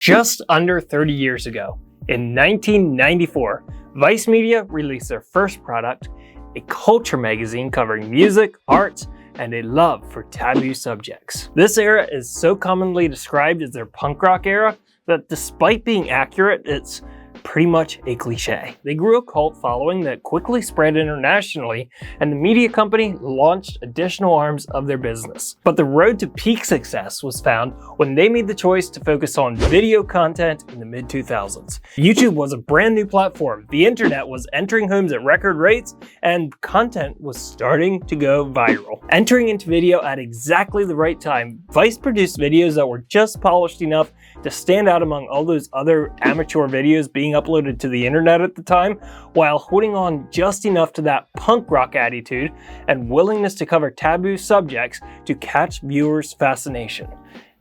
Just under 30 years ago, in 1994, Vice Media released their first product, a culture magazine covering music, arts, and a love for taboo subjects. This era is so commonly described as their punk rock era that despite being accurate, it's pretty much a cliche. They grew a cult following that quickly spread internationally, and the media company launched additional arms of their business. But the road to peak success was found when they made the choice to focus on video content in the mid-2000s. YouTube was a brand new platform, the internet was entering homes at record rates, and content was starting to go viral. Entering into video at exactly the right time, Vice produced videos that were just polished enough to stand out among all those other amateur videos being uploaded to the internet at the time, while holding on just enough to that punk rock attitude and willingness to cover taboo subjects to catch viewers' fascination.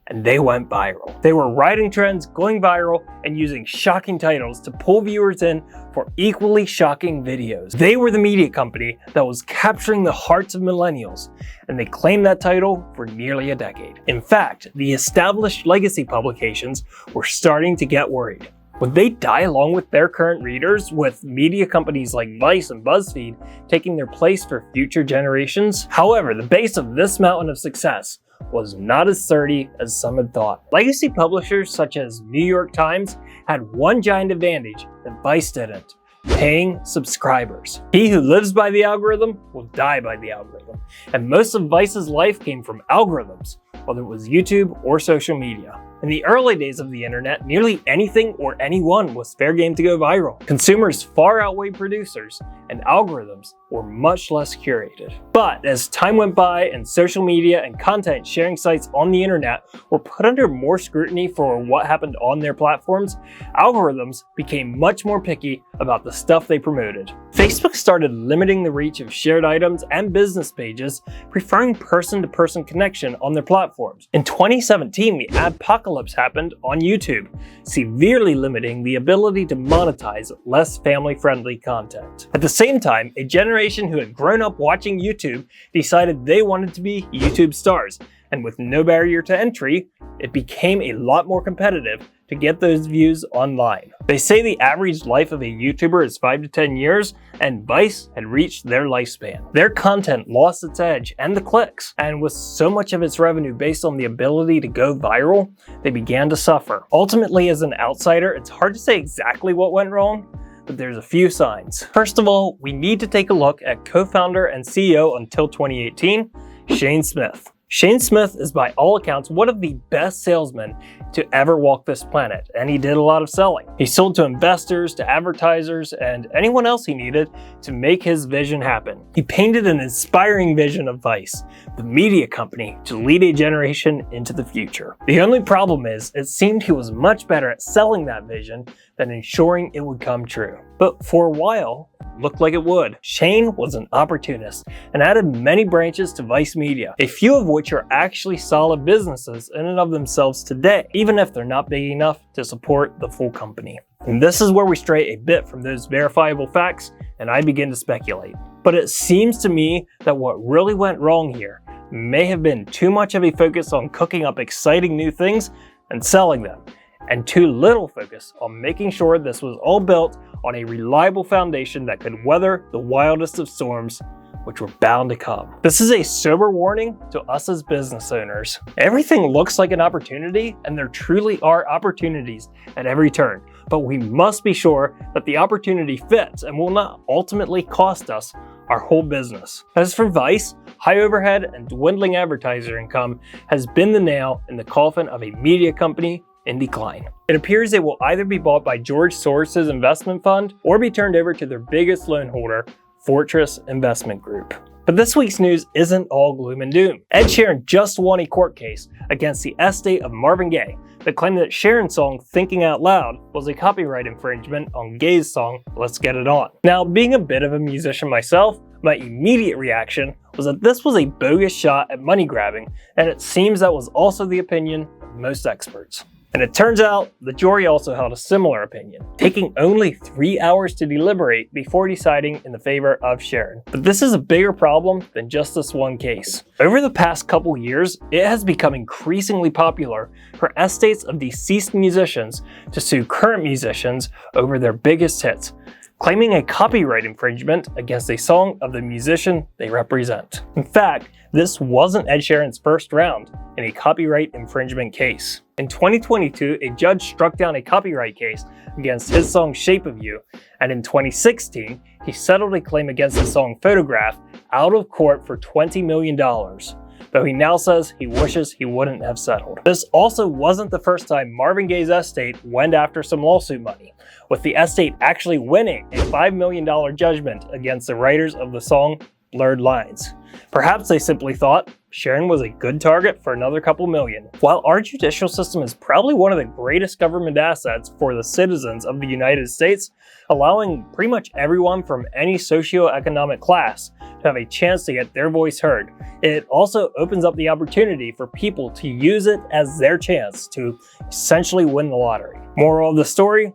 And they went viral. They were riding trends, going viral, and using shocking titles to pull viewers in for equally shocking videos. They were the media company that was capturing the hearts of millennials, and they claimed that title for nearly a decade. In fact, the established legacy publications were starting to get worried. Would they die along with their current readers, with media companies like Vice and BuzzFeed taking their place for future generations? However, the base of this mountain of success was not as sturdy as some had thought. Legacy publishers such as New York Times had one giant advantage that Vice didn't: paying subscribers. He who lives by the algorithm will die by the algorithm. And most of Vice's life came from algorithms, whether it was YouTube or social media. In the early days of the internet, nearly anything or anyone was fair game to go viral. Consumers far outweighed producers, and algorithms were much less curated. But as time went by and social media and content sharing sites on the internet were put under more scrutiny for what happened on their platforms, algorithms became much more picky about the stuff they promoted. Facebook started limiting the reach of shared items and business pages, preferring person-to-person connection on their platforms. In 2017, the adpocalypse happened on YouTube, severely limiting the ability to monetize less family-friendly content. At the same time, a generation who had grown up watching YouTube decided they wanted to be YouTube stars, and with no barrier to entry, it became a lot more competitive to get those views online. They say the average life of a YouTuber is 5 to 10 years, and Vice had reached their lifespan. Their content lost its edge and the clicks, and with so much of its revenue based on the ability to go viral, they began to suffer. Ultimately, as an outsider, it's hard to say exactly what went wrong, but there's a few signs. First of all, we need to take a look at co-founder and CEO until 2018, Shane Smith. Shane Smith is by all accounts one of the best salesmen to ever walk this planet, and he did a lot of selling. He sold to investors, to advertisers, and anyone else he needed to make his vision happen. He painted an inspiring vision of Vice, the media company to lead a generation into the future. The only problem is, it seemed he was much better at selling that vision than ensuring it would come true. But for a while, it looked like it would. Shane was an opportunist and added many branches to Vice Media, a few of which are actually solid businesses in and of themselves today, even if they're not big enough to support the full company. And this is where we stray a bit from those verifiable facts, and I begin to speculate. But it seems to me that what really went wrong here may have been too much of a focus on cooking up exciting new things and selling them, and too little focus on making sure this was all built on a reliable foundation that could weather the wildest of storms, which were bound to come. This is a sober warning to us as business owners. Everything looks like an opportunity, and there truly are opportunities at every turn, but we must be sure that the opportunity fits and will not ultimately cost us our whole business. As for Vice, high overhead and dwindling advertiser income has been the nail in the coffin of a media company in decline. It appears they will either be bought by George Soros's investment fund or be turned over to their biggest loan holder, Fortress Investment Group. But this week's news isn't all gloom and doom. Ed Sheeran just won a court case against the estate of Marvin Gaye that claimed that Sheeran's song Thinking Out Loud was a copyright infringement on Gaye's song Let's Get It On. Now, being a bit of a musician myself, my immediate reaction was that this was a bogus shot at money grabbing, and it seems that was also the opinion of most experts. And it turns out the jury also held a similar opinion, taking only 3 hours to deliberate before deciding in the favor of Sheeran. But this is a bigger problem than just this one case. Over the past couple years, it has become increasingly popular for estates of deceased musicians to sue current musicians over their biggest hits, claiming a copyright infringement against a song of the musician they represent. In fact, this wasn't Ed Sheeran's first round in a copyright infringement case. In 2022, a judge struck down a copyright case against his song Shape of You, and in 2016, he settled a claim against the song Photograph out of court for $20 million. Though he now says he wishes he wouldn't have settled. This also wasn't the first time Marvin Gaye's estate went after some lawsuit money, with the estate actually winning a $5 million judgment against the writers of the song Blurred Lines. Perhaps they simply thought Sheeran was a good target for another couple million. While our judicial system is probably one of the greatest government assets for the citizens of the United States, allowing pretty much everyone from any socioeconomic class to have a chance to get their voice heard, it also opens up the opportunity for people to use it as their chance to essentially win the lottery. Moral of the story: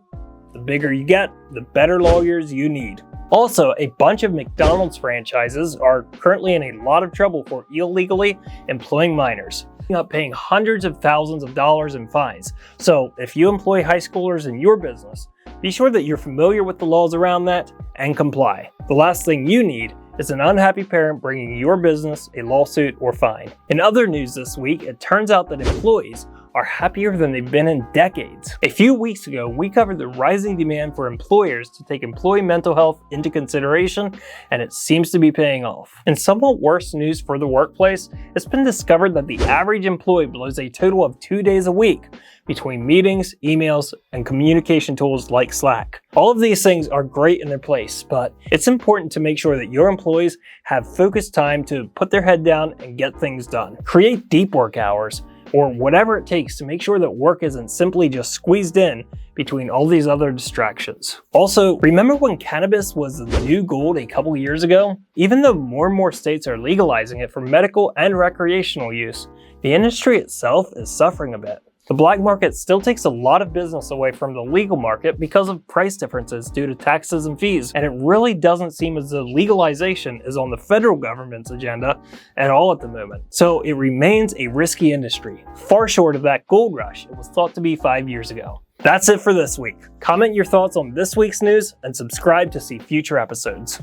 the bigger you get, the better lawyers you need. Also, a bunch of McDonald's franchises are currently in a lot of trouble for illegally employing minors, up paying hundreds of thousands of dollars in fines. So if you employ high schoolers in your business, be sure that you're familiar with the laws around that and comply. The last thing you need is an unhappy parent bringing your business a lawsuit or fine. In other news this week, it turns out that employees are happier than they've been in decades. A few weeks ago, we covered the rising demand for employers to take employee mental health into consideration, and it seems to be paying off. In somewhat worse news for the workplace, it's been discovered that the average employee blows a total of 2 days a week between meetings, emails, and communication tools like Slack. All of these things are great in their place, but it's important to make sure that your employees have focused time to put their head down and get things done. Create deep work hours, or whatever it takes to make sure that work isn't simply just squeezed in between all these other distractions. Also, remember when cannabis was the new gold a couple years ago? Even though more and more states are legalizing it for medical and recreational use, the industry itself is suffering a bit. The black market still takes a lot of business away from the legal market because of price differences due to taxes and fees, and it really doesn't seem as though legalization is on the federal government's agenda at all at the moment. So it remains a risky industry, far short of that gold rush it was thought to be 5 years ago. That's it for this week. Comment your thoughts on this week's news and subscribe to see future episodes.